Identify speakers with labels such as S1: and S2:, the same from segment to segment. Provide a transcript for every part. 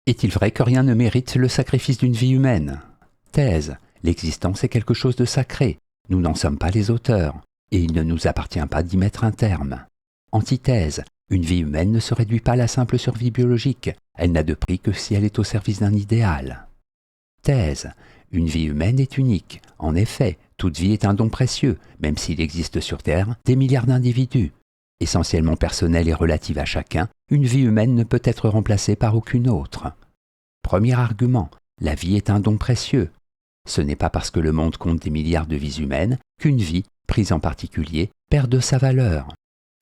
S1: Est-il vrai que rien ne mérite le sacrifice d'une vie humaine? Thèse. L'existence est quelque chose de sacré. Nous n'en sommes pas les auteurs, et il ne nous appartient pas d'y mettre un terme. Antithèse. Une vie humaine ne se réduit pas à la simple survie biologique. Elle n'a de prix que si elle est au service d'un idéal. Thèse. Une vie humaine est unique. En effet, toute vie est un don précieux, même s'il existe sur Terre des milliards d'individus. Essentiellement personnelle et relative à chacun, une vie humaine ne peut être remplacée par aucune autre. Premier argument, la vie est un don précieux. Ce n'est pas parce que le monde compte des milliards de vies humaines qu'une vie, prise en particulier, perd de sa valeur.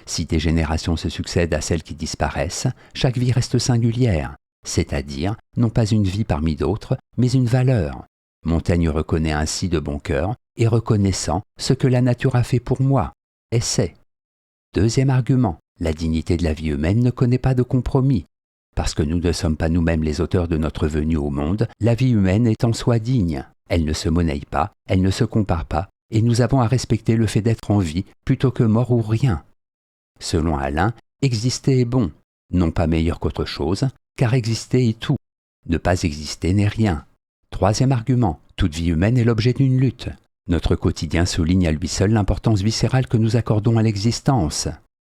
S1: Si des générations se succèdent à celles qui disparaissent, chaque vie reste singulière, c'est-à-dire non pas une vie parmi d'autres, mais une valeur. Montaigne reconnaît ainsi de bon cœur et reconnaissant ce que la nature a fait pour moi, essaie. Deuxième argument, la dignité de la vie humaine ne connaît pas de compromis. Parce que nous ne sommes pas nous-mêmes les auteurs de notre venue au monde, la vie humaine est en soi digne. Elle ne se monnaie pas, elle ne se compare pas, et nous avons à respecter le fait d'être en vie plutôt que mort ou rien. Selon Alain, exister est bon, non pas meilleur qu'autre chose, car exister est tout. Ne pas exister n'est rien. Troisième argument, toute vie humaine est l'objet d'une lutte. Notre quotidien souligne à lui seul l'importance viscérale que nous accordons à l'existence.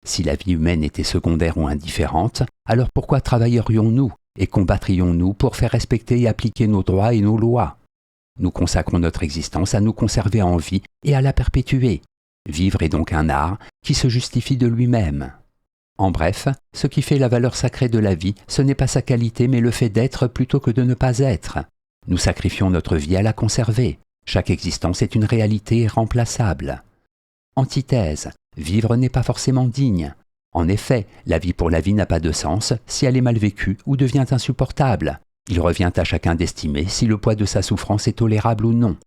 S1: Si la vie humaine était secondaire ou indifférente, alors pourquoi travaillerions-nous et combattrions-nous pour faire respecter et appliquer nos droits et nos lois? Nous consacrons notre existence à nous conserver en vie et à la perpétuer. Vivre est donc un art qui se justifie de lui-même. En bref, ce qui fait la valeur sacrée de la vie, ce n'est pas sa qualité mais le fait d'être plutôt que de ne pas être. Nous sacrifions notre vie à la conserver. Chaque existence est une réalité irremplaçable. Antithèse. Vivre n'est pas forcément digne. En effet, la vie pour la vie n'a pas de sens si elle est mal vécue ou devient insupportable. Il revient à chacun d'estimer si le poids de sa souffrance est tolérable ou non.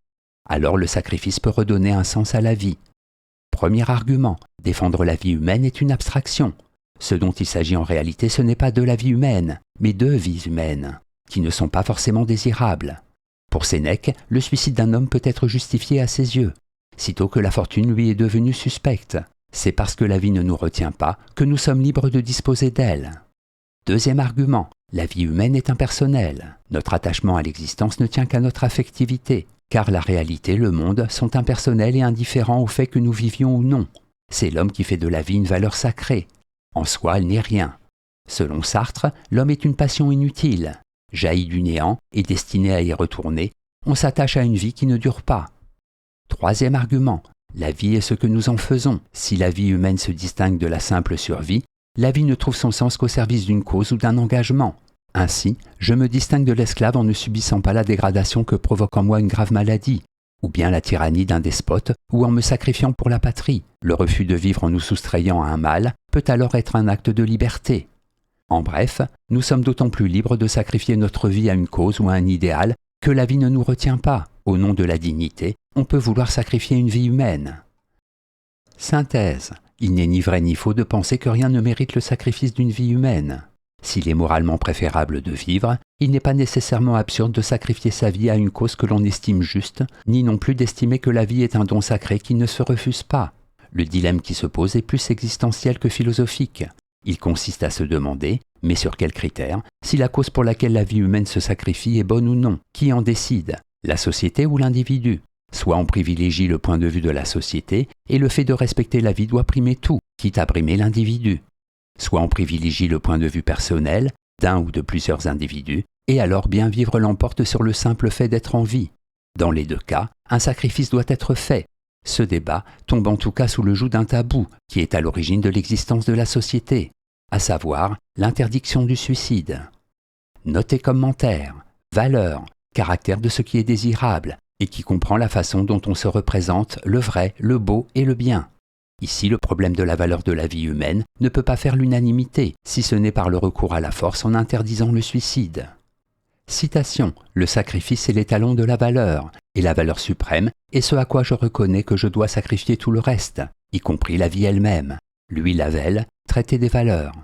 S1: Alors le sacrifice peut redonner un sens à la vie. Premier argument, défendre la vie humaine est une abstraction. Ce dont il s'agit en réalité, ce n'est pas de la vie humaine, mais de vies humaines, qui ne sont pas forcément désirables. Pour Sénèque, le suicide d'un homme peut être justifié à ses yeux. Sitôt que la fortune lui est devenue suspecte, c'est parce que la vie ne nous retient pas que nous sommes libres de disposer d'elle. Deuxième argument, la vie humaine est impersonnelle. Notre attachement à l'existence ne tient qu'à notre affectivité, car la réalité, le monde, sont impersonnels et indifférents au fait que nous vivions ou non. C'est l'homme qui fait de la vie une valeur sacrée. En soi, elle n'est rien. Selon Sartre, l'homme est une passion inutile. Jailli du néant et destiné à y retourner, on s'attache à une vie qui ne dure pas. Troisième argument, la vie est ce que nous en faisons. Si la vie humaine se distingue de la simple survie, la vie ne trouve son sens qu'au service d'une cause ou d'un engagement. Ainsi, je me distingue de l'esclave en ne subissant pas la dégradation que provoque en moi une grave maladie, ou bien la tyrannie d'un despote, ou en me sacrifiant pour la patrie. Le refus de vivre en nous soustrayant à un mal peut alors être un acte de liberté. En bref, nous sommes d'autant plus libres de sacrifier notre vie à une cause ou à un idéal que la vie ne nous retient pas. Au nom de la dignité, on peut vouloir sacrifier une vie humaine. Synthèse. Il n'est ni vrai ni faux de penser que rien ne mérite le sacrifice d'une vie humaine. S'il est moralement préférable de vivre, il n'est pas nécessairement absurde de sacrifier sa vie à une cause que l'on estime juste, ni non plus d'estimer que la vie est un don sacré qui ne se refuse pas. Le dilemme qui se pose est plus existentiel que philosophique. Il consiste à se demander, mais sur quels critères, si la cause pour laquelle la vie humaine se sacrifie est bonne ou non. Qui en décide? La société ou l'individu? Soit on privilégie le point de vue de la société, et le fait de respecter la vie doit primer tout, quitte à brimer l'individu. Soit on privilégie le point de vue personnel, d'un ou de plusieurs individus, et alors bien vivre l'emporte sur le simple fait d'être en vie. Dans les deux cas, un sacrifice doit être fait. Ce débat tombe en tout cas sous le joug d'un tabou qui est à l'origine de l'existence de la société, à savoir l'interdiction du suicide. Notez commentaire, valeur, caractère de ce qui est désirable, et qui comprend la façon dont on se représente le vrai, le beau et le bien. Ici, le problème de la valeur de la vie humaine ne peut pas faire l'unanimité, si ce n'est par le recours à la force en interdisant le suicide. Citation. Le sacrifice est l'étalon de la valeur, et la valeur suprême est ce à quoi je reconnais que je dois sacrifier tout le reste, y compris la vie elle-même. Louis Lavelle, Traité des valeurs.